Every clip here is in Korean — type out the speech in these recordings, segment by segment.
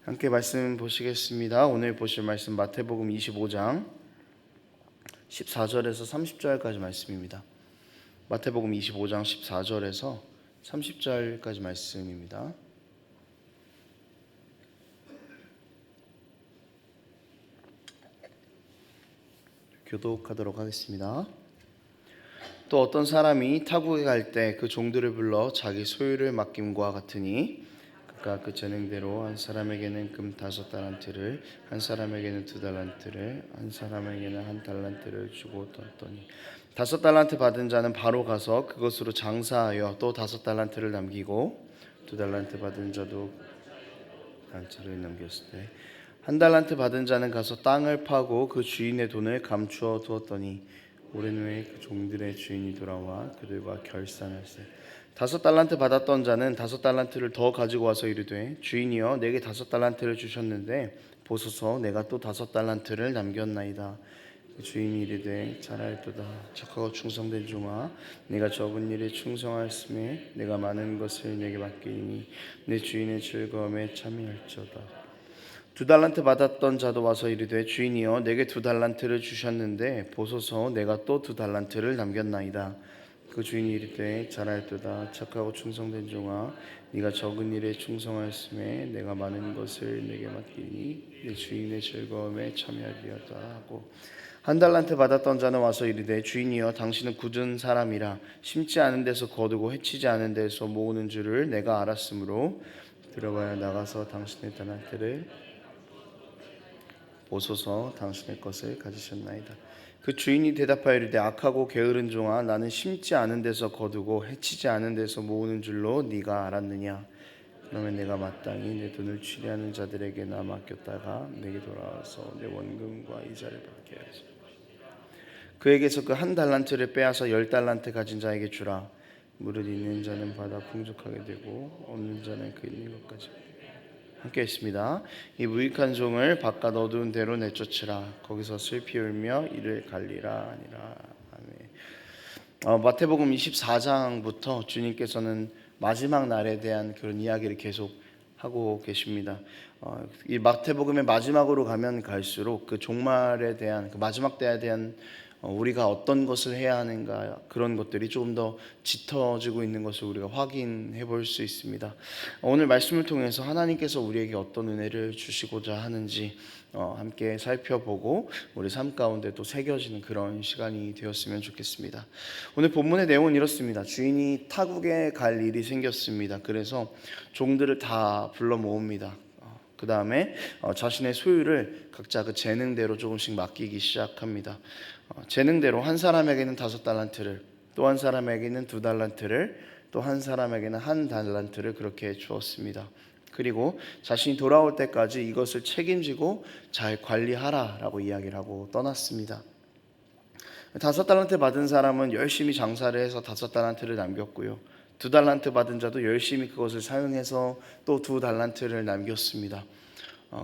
함께 말씀 보시겠습니다. 오늘 보실 말씀 마태복음 25장 14절에서 30절까지 말씀입니다. 마태복음 25장 14절에서 30절까지 말씀입니다. 교독하도록 하겠습니다. 또 어떤 사람이 타국에 갈 때 그 종들을 불러 자기 소유를 맡김과 같으니 그가 그 재능대로 한 사람에게는 금 5달란트를, 한 사람에게는 2달란트를, 한 사람에게는 1달란트를 주고 떴더니 5달란트 받은 자는 바로 가서 그것으로 장사하여 또 5달란트를 남기고 2달란트 받은 자도 달란트를 남겼을 때 1달란트 받은 자는 가서 땅을 파고 그 주인의 돈을 감추어 두었더니 오랜 후에 그 종들의 주인이 돌아와 그들과 결산할세 5달란트 받았던 자는 5달란트를 더 가지고 와서 이르되 주인이여 내게 5달란트를 주셨는데 보소서 내가 또 5달란트를 남겼나이다. 그 주인이 이르되 잘하였도다 착하고 충성된 종아 내가 적은 일에 충성하였음에 내가 많은 것을 내게 맡기니 내 주인의 즐거움에 참여할지어다. 2달란트 받았던 자도 와서 이르되 주인이여 내게 2달란트를 주셨는데 보소서 내가 또 2달란트를 남겼나이다. 그 주인이 이르되 잘하였도다 착하고 충성된 종아 네가 적은 일에 충성하였음에 내가 많은 것을 내게 맡기니 내 주인의 즐거움에 참여하리이다 하고 1달란트 받았던 자는 와서 이르되 주인이여 당신은 굳은 사람이라 심지 않은 데서 거두고 해치지 않은 데서 모으는 줄을 내가 알았으므로 들어가야 나가서 당신의 달란트를 보소서 당신의 것을 가지셨나이다. 그 주인이 대답하여 이르되 악하고 게으른 종아 나는 심지 않은 데서 거두고 해치지 않은 데서 모으는 줄로 네가 알았느냐. 그러면 내가 마땅히 내 돈을 취리하는 자들에게나 맡겼다가 내게 돌아와서 내 원금과 이자를 받게 하지. 그에게서 그 1달란트를 빼앗아 10달란트 가진 자에게 주라. 무릇 있는 자는 받아 풍족하게 되고 없는 자는 그 있는 것까지. 함께 했습니다. 이 무익한 종을 바깥 어두운 데로 내쫓으라. 거기서 슬피 울며 이를 갈리라 하니라. 아멘. 마태복음 24장부터 주님께서는 마지막 날에 대한 그런 이야기를 계속 하고 계십니다. 이 마태복음의 마지막으로 가면 갈수록 그 종말에 대한 그 마지막 때에 대한 우리가 어떤 것을 해야 하는가 그런 것들이 조금 더 짙어지고 있는 것을 우리가 확인해 볼 수 있습니다. 오늘 말씀을 통해서 하나님께서 우리에게 어떤 은혜를 주시고자 하는지 함께 살펴보고 우리 삶 가운데 또 새겨지는 그런 시간이 되었으면 좋겠습니다. 오늘 본문의 내용은 이렇습니다. 주인이 타국에 갈 일이 생겼습니다. 그래서 종들을 다 불러 모읍니다. 그 다음에 자신의 소유를 각자 그 재능대로 조금씩 맡기기 시작합니다. 재능대로 한 사람에게는 5달란트를, 또 한 사람에게는 2달란트를, 또 한 사람에게는 1달란트를 그렇게 주었습니다. 그리고 자신이 돌아올 때까지 이것을 책임지고 잘 관리하라라고 이야기를 하고 떠났습니다. 5달란트 받은 사람은 열심히 장사를 해서 5달란트를 남겼고요. 2달란트 받은 자도 열심히 그것을 사용해서 또 2달란트를 남겼습니다.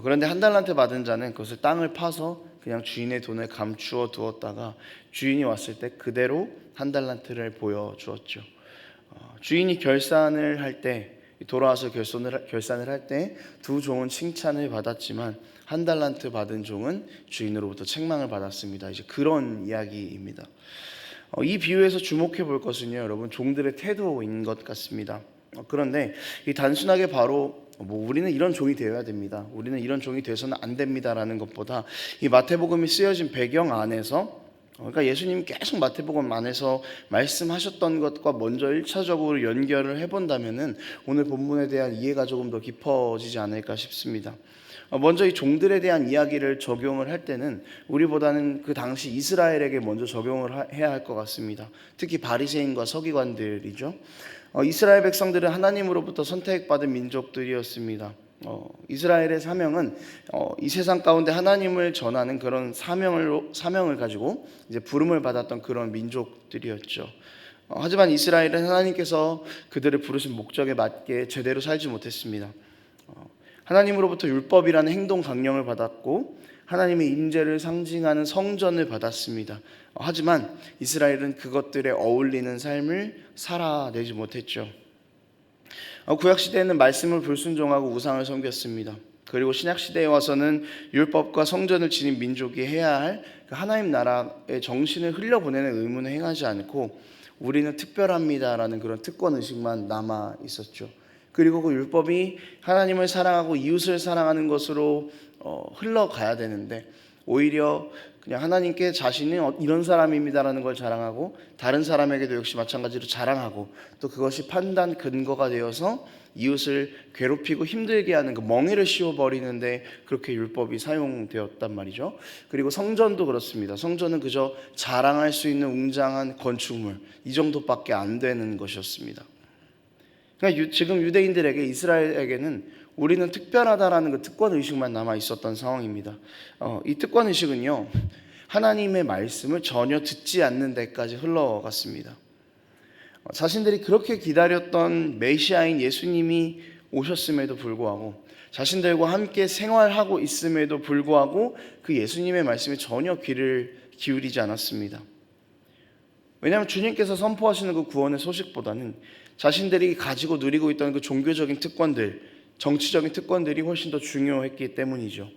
그런데 1달란트 받은 자는 그것을 땅을 파서 그냥 주인의 돈을 감추어 두었다가 주인이 왔을 때 그대로 1달란트를 보여주었죠. 주인이 결산을 할 때, 돌아와서 결산을 할 때 두 종은 칭찬을 받았지만 1달란트 받은 종은 주인으로부터 책망을 받았습니다. 이제 그런 이야기입니다. 이 비유에서 주목해 볼 것은요, 여러분, 종들의 태도인 것 같습니다. 그런데 이 단순하게 바로 우리는 이런 종이 되어야 됩니다, 우리는 이런 종이 되어서는 안 됩니다라는 것보다 이 마태복음이 쓰여진 배경 안에서, 그러니까 예수님 계속 마태복음 안에서 말씀하셨던 것과 먼저 1차적으로 연결을 해본다면은 오늘 본문에 대한 이해가 조금 더 깊어지지 않을까 싶습니다. 먼저 이 종들에 대한 이야기를 적용을 할 때는 우리보다는 그 당시 이스라엘에게 먼저 적용을 해야 할 것 같습니다. 특히 바리새인과 서기관들이죠. 이스라엘 백성들은 하나님으로부터 선택받은 민족들이었습니다. 이스라엘의 사명은 이 세상 가운데 하나님을 전하는 그런 사명을 가지고 이제 부름을 받았던 그런 민족들이었죠. 하지만 이스라엘은 하나님께서 그들을 부르신 목적에 맞게 제대로 살지 못했습니다. 하나님으로부터 율법이라는 행동 강령을 받았고 하나님의 임재를 상징하는 성전을 받았습니다. 하지만 이스라엘은 그것들에 어울리는 삶을 살아내지 못했죠. 구약시대에는 말씀을 불순종하고 우상을 섬겼습니다. 그리고 신약 시대에 와서는 율법과 성전을 지닌 민족이 해야 할 하나님 나라의 정신을 흘려보내는 의무는 행하지 않고 우리는 특별합니다라는 그런 특권 의식만 남아 있었죠. 그리고 그 율법이 하나님을 사랑하고 이웃을 사랑하는 것으로 흘러가야 되는데 오히려 그냥 하나님께 자신이 이런 사람입니다라는 걸 자랑하고 다른 사람에게도 역시 마찬가지로 자랑하고 또 그것이 판단 근거가 되어서 이웃을 괴롭히고 힘들게 하는 그 멍에를 씌워버리는데 그렇게 율법이 사용되었단 말이죠. 그리고 성전도 그렇습니다. 성전은 그저 자랑할 수 있는 웅장한 건축물 이 정도밖에 안 되는 것이었습니다. 그러니까 지금 유대인들에게 이스라엘에게는 우리는 특별하다라는 그 특권 의식만 남아 있었던 상황입니다. 이 특권 의식은요 하나님의 말씀을 전혀 듣지 않는 데까지 흘러갔습니다. 자신들이 그렇게 기다렸던 메시아인 예수님이 오셨음에도 불구하고 자신들과 함께 생활하고 있음에도 불구하고 그 예수님의 말씀에 전혀 귀를 기울이지 않았습니다. 왜냐하면 주님께서 선포하시는 그 구원의 소식보다는 자신들이 가지고 누리고 있던 그 종교적인 특권들, 정치적인 특권들이 훨씬 더 중요했기 때문이죠.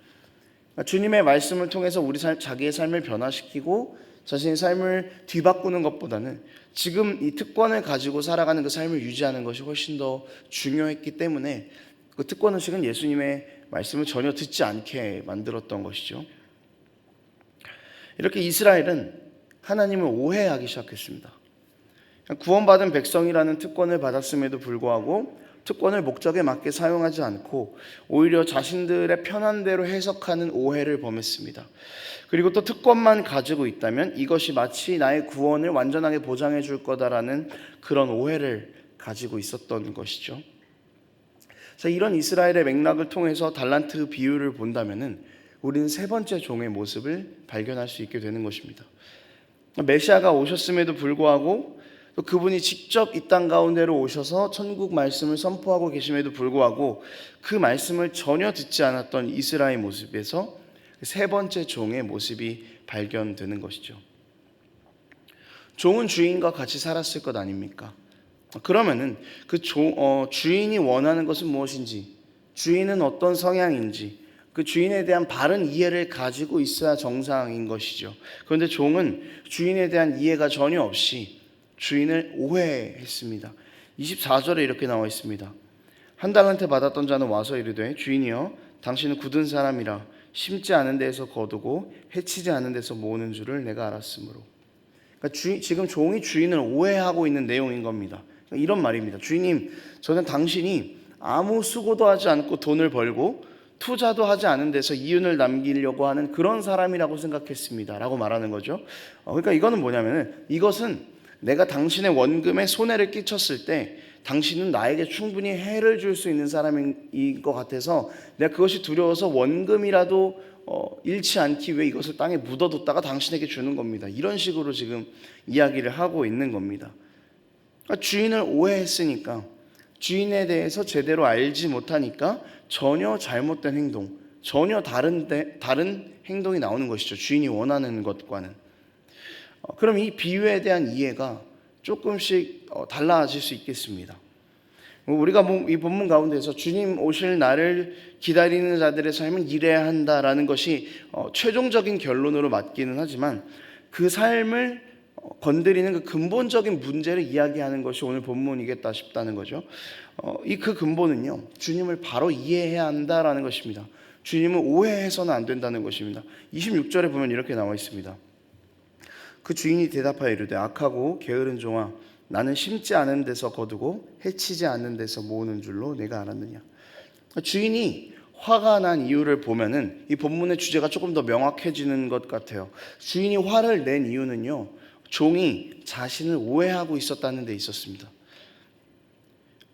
주님의 말씀을 통해서 자기의 삶을 변화시키고 자신의 삶을 뒤바꾸는 것보다는 지금 이 특권을 가지고 살아가는 그 삶을 유지하는 것이 훨씬 더 중요했기 때문에 그 특권의식은 예수님의 말씀을 전혀 듣지 않게 만들었던 것이죠. 이렇게 이스라엘은 하나님을 오해하기 시작했습니다. 구원받은 백성이라는 특권을 받았음에도 불구하고 특권을 목적에 맞게 사용하지 않고 오히려 자신들의 편한 대로 해석하는 오해를 범했습니다. 그리고 또 특권만 가지고 있다면 이것이 마치 나의 구원을 완전하게 보장해 줄 거다라는 그런 오해를 가지고 있었던 것이죠. 자, 이런 이스라엘의 맥락을 통해서 달란트 비유를 본다면은 우리는 세 번째 종의 모습을 발견할 수 있게 되는 것입니다. 메시아가 오셨음에도 불구하고 또 그분이 직접 이 땅 가운데로 오셔서 천국 말씀을 선포하고 계심에도 불구하고 그 말씀을 전혀 듣지 않았던 이스라엘 모습에서 세 번째 종의 모습이 발견되는 것이죠. 종은 주인과 같이 살았을 것 아닙니까? 그러면은 그 주인이 원하는 것은 무엇인지, 주인은 어떤 성향인지 그 주인에 대한 바른 이해를 가지고 있어야 정상인 것이죠. 그런데 종은 주인에 대한 이해가 전혀 없이 주인을 오해했습니다. 24절에 이렇게 나와 있습니다. 한 달란트 받았던 자는 와서 이르되 주인이여 당신은 굳은 사람이라 심지 않은 데에서 거두고 해치지 않은 데서 모으는 줄을 내가 알았으므로. 그러니까 지금 종이 주인을 오해하고 있는 내용인 겁니다. 그러니까 이런 말입니다. 주인님, 저는 당신이 아무 수고도 하지 않고 돈을 벌고 투자도 하지 않은 데서 이윤을 남기려고 하는 그런 사람이라고 생각했습니다 라고 말하는 거죠. 그러니까 이거는 뭐냐면은 이것은 내가 당신의 원금에 손해를 끼쳤을 때 당신은 나에게 충분히 해를 줄 수 있는 사람인 것 같아서 내가 그것이 두려워서 원금이라도 잃지 않기 위해 이것을 땅에 묻어뒀다가 당신에게 주는 겁니다. 이런 식으로 지금 이야기를 하고 있는 겁니다. 그러니까 주인을 오해했으니까 주인에 대해서 제대로 알지 못하니까 전혀 잘못된 행동, 전혀 다른 행동이 나오는 것이죠. 주인이 원하는 것과는. 그럼 이 비유에 대한 이해가 조금씩 달라질 수 있겠습니다. 우리가 이 본문 가운데서 주님 오실 날을 기다리는 자들의 삶은 이래야 한다라는 것이 최종적인 결론으로 맞기는 하지만 그 삶을 건드리는 그 근본적인 문제를 이야기하는 것이 오늘 본문이겠다 싶다는 거죠. 그 근본은요, 주님을 바로 이해해야 한다라는 것입니다. 주님을 오해해서는 안 된다는 것입니다. 26절에 보면 이렇게 나와 있습니다. 그 주인이 대답하여 이르되 악하고 게으른 종아 나는 심지 않은 데서 거두고 해치지 않는 데서 모으는 줄로 내가 알았느냐. 주인이 화가 난 이유를 보면은 이 본문의 주제가 조금 더 명확해지는 것 같아요. 주인이 화를 낸 이유는요, 종이 자신을 오해하고 있었다는 데 있었습니다.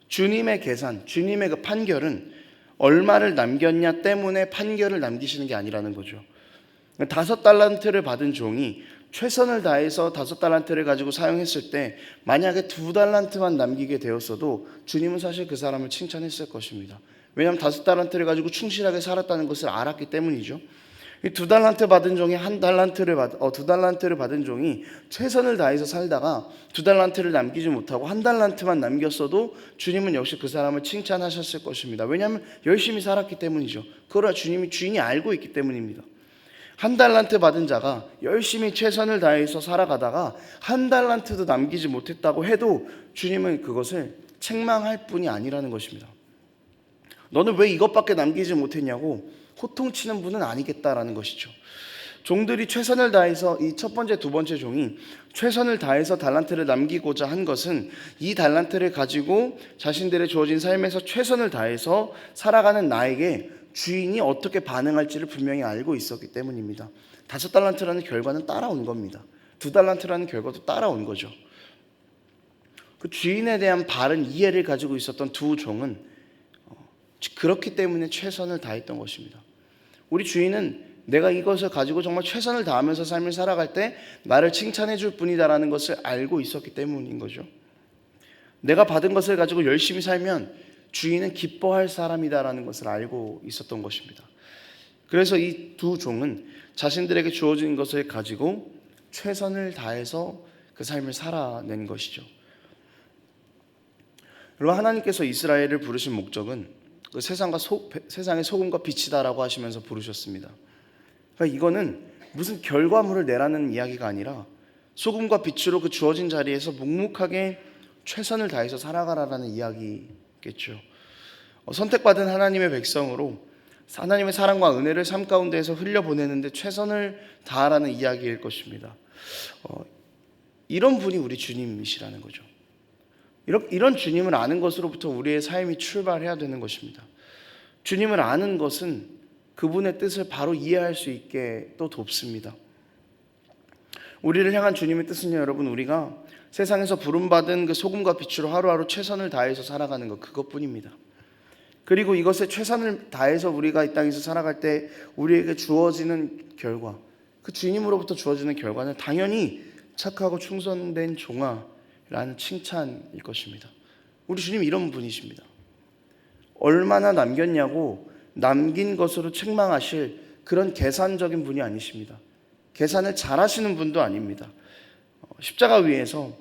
주님의 계산, 주님의 그 판결은 얼마를 남겼냐 때문에 판결을 남기시는 게 아니라는 거죠. 5달란트를 받은 종이 최선을 다해서 5달란트를 가지고 사용했을 때 만약에 2달란트만 남기게 되었어도 주님은 사실 그 사람을 칭찬했을 것입니다. 왜냐하면 5달란트를 가지고 충실하게 살았다는 것을 알았기 때문이죠. 이 2달란트 받은 종이 2달란트를 받은 종이 최선을 다해서 살다가 2달란트를 남기지 못하고 1달란트만 남겼어도 주님은 역시 그 사람을 칭찬하셨을 것입니다. 왜냐하면 열심히 살았기 때문이죠. 그러나 주인이 알고 있기 때문입니다. 1달란트 받은 자가 열심히 최선을 다해서 살아가다가 1달란트도 남기지 못했다고 해도 주님은 그것을 책망할 뿐이 아니라는 것입니다. 너는 왜 이것밖에 남기지 못했냐고 호통치는 분은 아니겠다라는 것이죠. 종들이 최선을 다해서 이 첫 번째, 두 번째 종이 최선을 다해서 달란트를 남기고자 한 것은 이 달란트를 가지고 자신들의 주어진 삶에서 최선을 다해서 살아가는 나에게 주인이 어떻게 반응할지를 분명히 알고 있었기 때문입니다. 5달란트라는 결과는 따라온 겁니다. 2달란트라는 결과도 따라온 거죠. 그 주인에 대한 바른 이해를 가지고 있었던 두 종은 그렇기 때문에 최선을 다했던 것입니다. 우리 주인은 내가 이것을 가지고 정말 최선을 다하면서 삶을 살아갈 때 나를 칭찬해 줄 뿐이다라는 것을 알고 있었기 때문인 거죠. 내가 받은 것을 가지고 열심히 살면 주인은 기뻐할 사람이다라는 것을 알고 있었던 것입니다. 그래서 이 두 종은 자신들에게 주어진 것을 가지고 최선을 다해서 그 삶을 살아낸 것이죠. 여러분, 하나님께서 이스라엘을 부르신 목적은 그 세상의 소금과 빛이다라고 하시면서 부르셨습니다. 그러니까 이거는 무슨 결과물을 내라는 이야기가 아니라 소금과 빛으로 그 주어진 자리에서 묵묵하게 최선을 다해서 살아가라는 이야기겠죠. 선택받은 하나님의 백성으로 하나님의 사랑과 은혜를 삶 가운데에서 흘려보내는데 최선을 다하라는 이야기일 것입니다. 이런 분이 우리 주님이시라는 거죠. 이런 주님을 아는 것으로부터 우리의 삶이 출발해야 되는 것입니다. 주님을 아는 것은 그분의 뜻을 바로 이해할 수 있게 또 돕습니다. 우리를 향한 주님의 뜻은요, 여러분, 우리가 세상에서 부름받은 그 소금과 빛으로 하루하루 최선을 다해서 살아가는 것, 그것뿐입니다. 그리고 이것에 최선을 다해서 우리가 이 땅에서 살아갈 때 우리에게 주어지는 결과, 그 주님으로부터 주어지는 결과는 당연히 착하고 충성된 종아라는 칭찬일 것입니다. 우리 주님 이런 분이십니다. 얼마나 남겼냐고 남긴 것으로 책망하실 그런 계산적인 분이 아니십니다. 계산을 잘하시는 분도 아닙니다. 십자가 위에서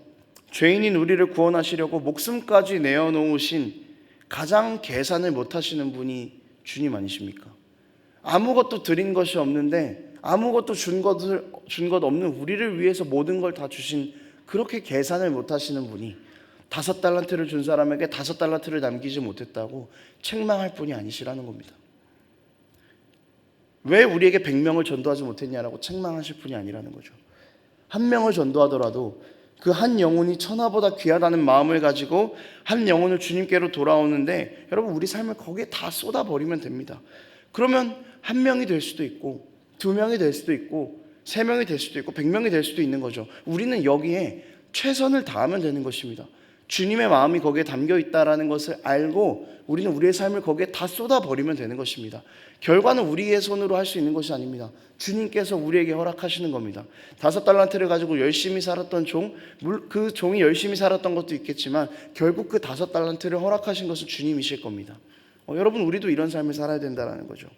죄인인 우리를 구원하시려고 목숨까지 내어놓으신 가장 계산을 못하시는 분이 주님 아니십니까? 아무것도 드린 것이 없는데 아무것도 준 것 없는 우리를 위해서 모든 걸 다 주신, 그렇게 계산을 못하시는 분이 5달란트를 준 사람에게 5달란트를 남기지 못했다고 책망할 분이 아니시라는 겁니다. 왜 우리에게 100명을 전도하지 못했냐라고 책망하실 분이 아니라는 거죠. 1명을 전도하더라도 그 한 영혼이 천하보다 귀하다는 마음을 가지고 한 영혼을 주님께로 돌아오는데, 여러분, 우리 삶을 거기에 다 쏟아버리면 됩니다. 그러면 1명이 될 수도 있고 2명이 될 수도 있고 3명이 될 수도 있고 100명이 될 수도 있는 거죠. 우리는 여기에 최선을 다하면 되는 것입니다. 주님의 마음이 거기에 담겨 있다는 것을 알고 우리는 우리의 삶을 거기에 다 쏟아버리면 되는 것입니다. 결과는 우리의 손으로 할 수 있는 것이 아닙니다. 주님께서 우리에게 허락하시는 겁니다. 5달란트를 가지고 열심히 살았던 종, 그 종이 열심히 살았던 것도 있겠지만 결국 그 5달란트를 허락하신 것은 주님이실 겁니다. 여러분, 우리도 이런 삶을 살아야 된다는 거죠.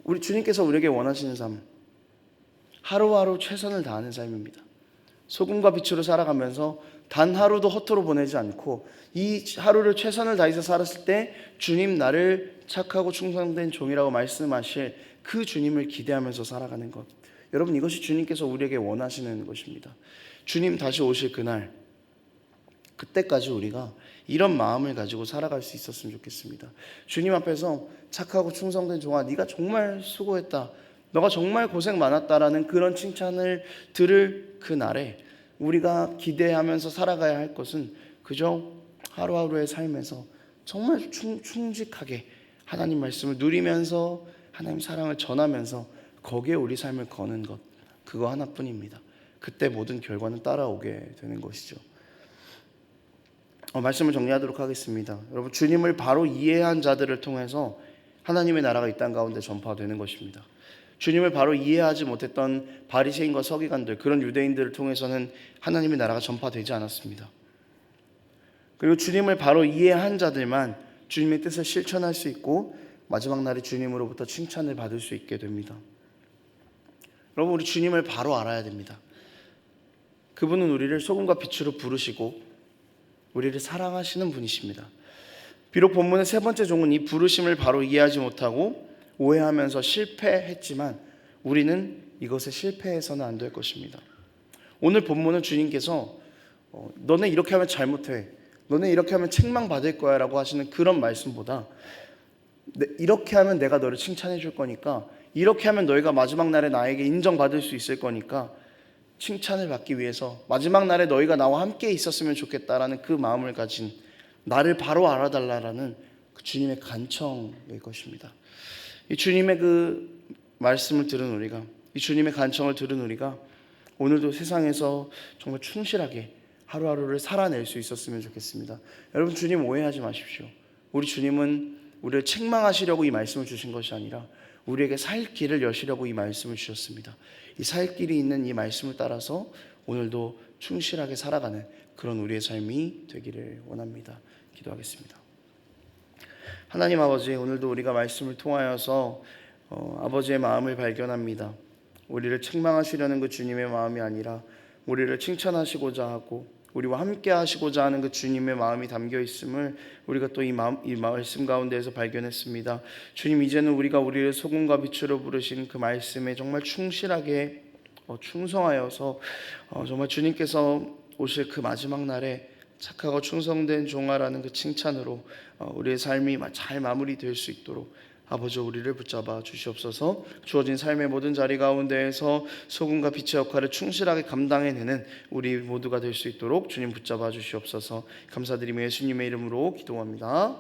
우리 주님께서 우리에게 원하시는 삶, 하루하루 최선을 다하는 삶입니다. 소금과 빛으로 살아가면서 단 하루도 허투루 보내지 않고 이 하루를 최선을 다해서 살았을 때 주님, 나를 착하고 충성된 종이라고 말씀하실 그 주님을 기대하면서 살아가는 것, 여러분, 이것이 주님께서 우리에게 원하시는 것입니다. 주님 다시 오실 그날, 그때까지 우리가 이런 마음을 가지고 살아갈 수 있었으면 좋겠습니다. 주님 앞에서 착하고 충성된 종아, 네가 정말 수고했다, 너가 정말 고생 많았다라는 그런 칭찬을 들을 그날에 우리가 기대하면서 살아가야 할 것은 그저 하루하루의 삶에서 정말 충직하게 하나님 말씀을 누리면서 하나님 사랑을 전하면서 거기에 우리 삶을 거는 것, 그거 하나뿐입니다. 그때 모든 결과는 따라오게 되는 것이죠. 말씀을 정리하도록 하겠습니다. 여러분, 주님을 바로 이해한 자들을 통해서 하나님의 나라가 이 땅 가운데 전파되는 것입니다. 주님을 바로 이해하지 못했던 바리새인과 서기관들, 그런 유대인들을 통해서는 하나님의 나라가 전파되지 않았습니다. 그리고 주님을 바로 이해한 자들만 주님의 뜻을 실천할 수 있고 마지막 날에 주님으로부터 칭찬을 받을 수 있게 됩니다. 여러분, 우리 주님을 바로 알아야 됩니다. 그분은 우리를 소금과 빛으로 부르시고 우리를 사랑하시는 분이십니다. 비록 본문의 세 번째 종은 이 부르심을 바로 이해하지 못하고 오해하면서 실패했지만 우리는 이것에 실패해서는 안 될 것입니다. 오늘 본문은 주님께서 너네 이렇게 하면 잘못해, 너네 이렇게 하면 책망받을 거야 라고 하시는 그런 말씀보다 이렇게 하면 내가 너를 칭찬해 줄 거니까, 이렇게 하면 너희가 마지막 날에 나에게 인정받을 수 있을 거니까 칭찬을 받기 위해서 마지막 날에 너희가 나와 함께 있었으면 좋겠다라는 그 마음을 가진, 나를 바로 알아달라라는 그 주님의 간청일 것입니다. 이 주님의 그 말씀을 들은 우리가, 이 주님의 간청을 들은 우리가 오늘도 세상에서 정말 충실하게 하루하루를 살아낼 수 있었으면 좋겠습니다. 여러분, 주님 오해하지 마십시오. 우리 주님은 우리를 책망하시려고 이 말씀을 주신 것이 아니라 우리에게 살 길을 여시려고 이 말씀을 주셨습니다. 이 살 길이 있는 이 말씀을 따라서 오늘도 충실하게 살아가는 그런 우리의 삶이 되기를 원합니다. 기도하겠습니다. 하나님 아버지, 오늘도 우리가 말씀을 통하여서 아버지의 마음을 발견합니다. 우리를 책망하시려는 그 주님의 마음이 아니라 우리를 칭찬하시고자 하고 우리와 함께 하시고자 하는 그 주님의 마음이 담겨 있음을 우리가 또 이 말씀 가운데에서 발견했습니다. 주님, 이제는 우리가 우리를 소금과 빛으로 부르신 그 말씀에 정말 충실하게 충성하여서 정말 주님께서 오실 그 마지막 날에 착하고 충성된 종아라는 그 칭찬으로 우리의 삶이 잘 마무리될 수 있도록 아버지, 우리를 붙잡아 주시옵소서. 주어진 삶의 모든 자리 가운데에서 소금과 빛의 역할을 충실하게 감당해내는 우리 모두가 될 수 있도록 주님 붙잡아 주시옵소서. 감사드리며 예수님의 이름으로 기도합니다.